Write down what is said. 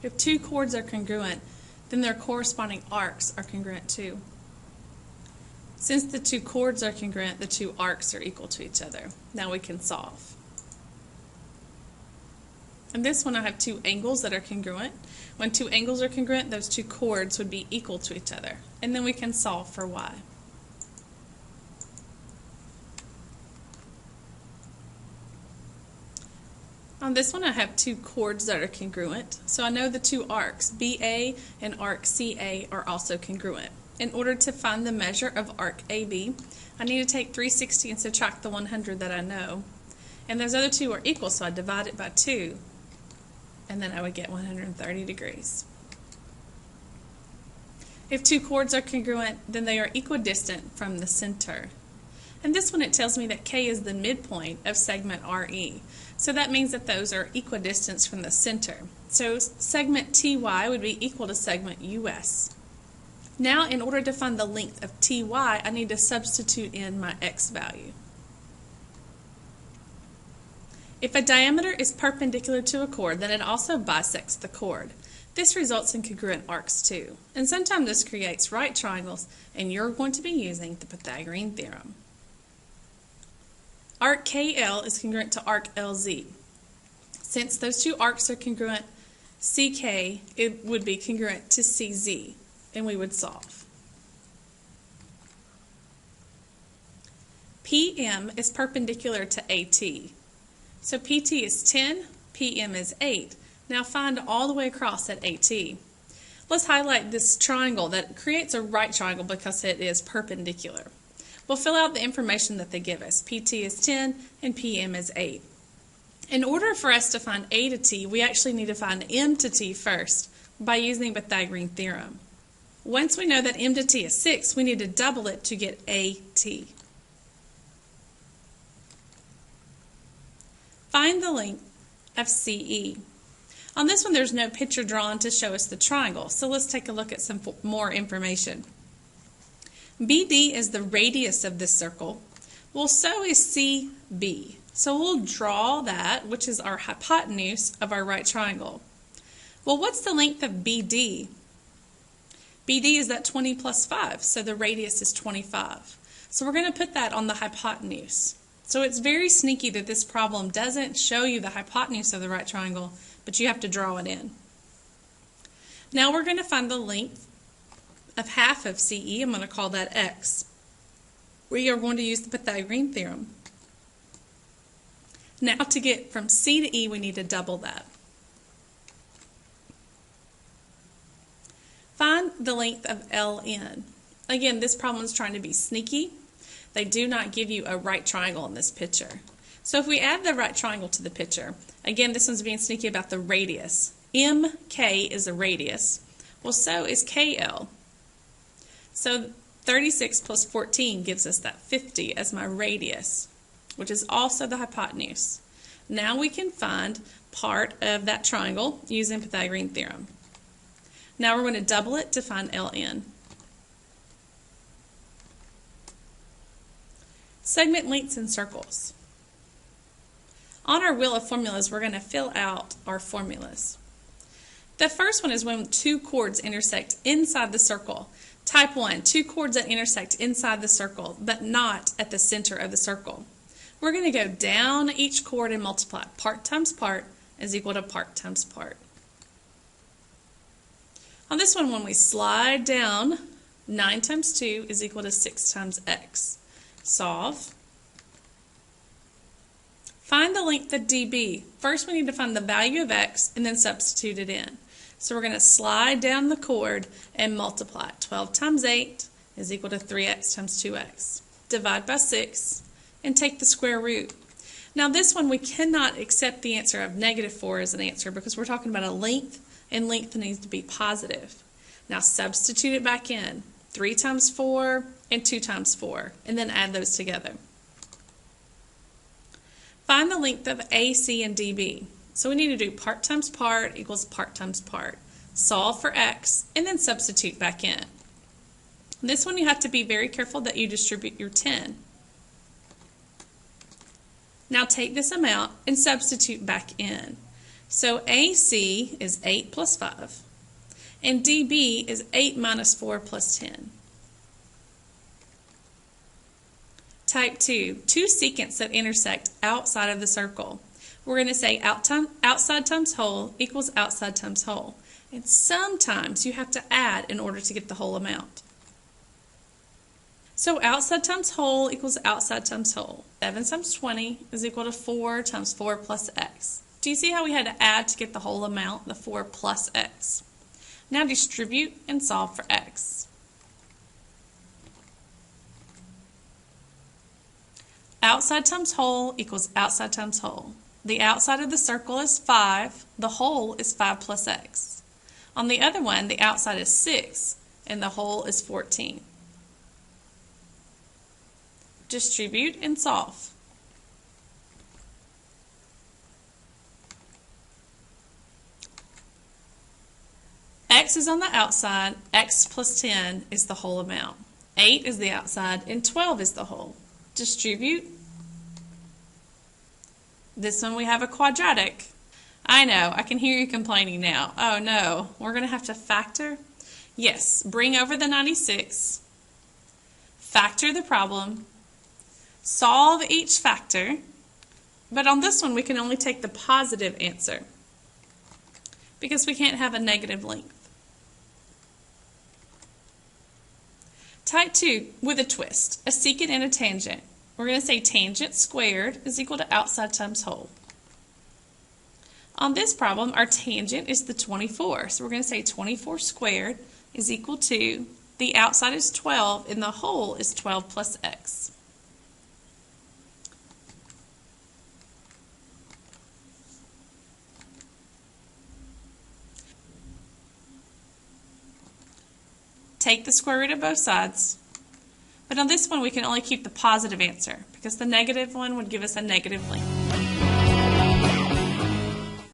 If two chords are congruent, then their corresponding arcs are congruent too. Since the two chords are congruent, the two arcs are equal to each other. Now we can solve. In this one I have two angles that are congruent. When two angles are congruent, those two chords would be equal to each other. And then we can solve for y. On this one I have two chords that are congruent. So I know the two arcs, BA and arc CA, are also congruent. In order to find the measure of arc AB, I need to take 360 and subtract the 100 that I know. And those other two are equal, so I divide it by 2. And then I would get 130 degrees. If two chords are congruent, then they are equidistant from the center. And this one, it tells me that K is the midpoint of segment RE. So that means that those are equidistant from the center. So segment TY would be equal to segment US. Now, in order to find the length of TY, I need to substitute in my X value. If a diameter is perpendicular to a chord, then it also bisects the chord. This results in congruent arcs too. And sometimes this creates right triangles, and you're going to be using the Pythagorean theorem. Arc KL is congruent to arc LZ. Since those two arcs are congruent, CK it would be congruent to CZ, and we would solve. PM is perpendicular to AT. So PT is 10, PM is 8. Now find all the way across at AT. Let's highlight this triangle that creates a right triangle because it is perpendicular. We'll fill out the information that they give us. PT is 10 and PM is 8. In order for us to find A to T, we actually need to find M to T first by using the Pythagorean theorem. Once we know that M to T is 6, we need to double it to get AT. Find the length of CE. On this one, there's no picture drawn to show us the triangle, so let's take a look at some more information. BD is the radius of this circle. Well, so is CB. So we'll draw that, which is our hypotenuse of our right triangle. Well, what's the length of BD? BD is that 20 plus 5, so the radius is 25. So we're going to put that on the hypotenuse. So it's very sneaky that this problem doesn't show you the hypotenuse of the right triangle, but you have to draw it in. Now we're going to find the length of half of CE. I'm going to call that X. We are going to use the Pythagorean theorem. Now to get from C to E, we need to double that. Find the length of LN. Again, this problem is trying to be sneaky. They do not give you a right triangle in this picture. So if we add the right triangle to the picture, again, this one's being sneaky about the radius. MK is a radius. Well, so is KL. So 36 plus 14 gives us that 50 as my radius, which is also the hypotenuse. Now we can find part of that triangle using Pythagorean theorem. Now we're going to double it to find LN. Segment lengths in circles. On our wheel of formulas, we're going to fill out our formulas. The first one is when two chords intersect inside the circle. Type 1, two chords that intersect inside the circle, but not at the center of the circle. We're going to go down each chord and multiply. Part times part is equal to part times part. On this one, when we slide down, 9 times 2 is equal to 6 times x. Solve. Find the length of DB. First we need to find the value of x and then substitute it in. So we're going to slide down the chord and multiply. 12 times 8 is equal to 3x times 2x. Divide by 6 and take the square root. Now this one we cannot accept the answer of -4 as an answer because we're talking about a length, and length needs to be positive. Now substitute it back in. 3 times 4 and 2 times 4, and then add those together. Find the length of AC and DB. So we need to do part times part equals part times part. Solve for x, and then substitute back in. This one you have to be very careful that you distribute your 10. Now take this amount and substitute back in. So AC is 8 plus 5, and DB is 8 minus 4 plus 10. Type 2, two secants that intersect outside of the circle. We're going to say outside times whole equals outside times whole. And sometimes you have to add in order to get the whole amount. So outside times whole equals outside times whole. 7 times 20 is equal to 4 times 4 plus x. Do you see how we had to add to get the whole amount, the 4 plus x? Now distribute and solve for x. Outside times whole equals outside times whole. The outside of the circle is 5, the whole is 5 plus x. On the other one, the outside is 6, and the whole is 14. Distribute and solve. X is on the outside, x plus 10 is the whole amount. 8 is the outside, and 12 is the whole. Distribute. This one we have a quadratic. I know, I can hear you complaining now. Oh no, we're going to have to factor? Yes, bring over the 96, factor the problem, solve each factor, but on this one we can only take the positive answer because we can't have a negative length. Type 2 with a twist, a secant and a tangent. We're going to say tangent squared is equal to outside times whole. On this problem, our tangent is the 24, so we're going to say 24 squared is equal to, the outside is 12 and the whole is 12 plus x. Take the square root of both sides, but on this one we can only keep the positive answer because the negative one would give us a negative length.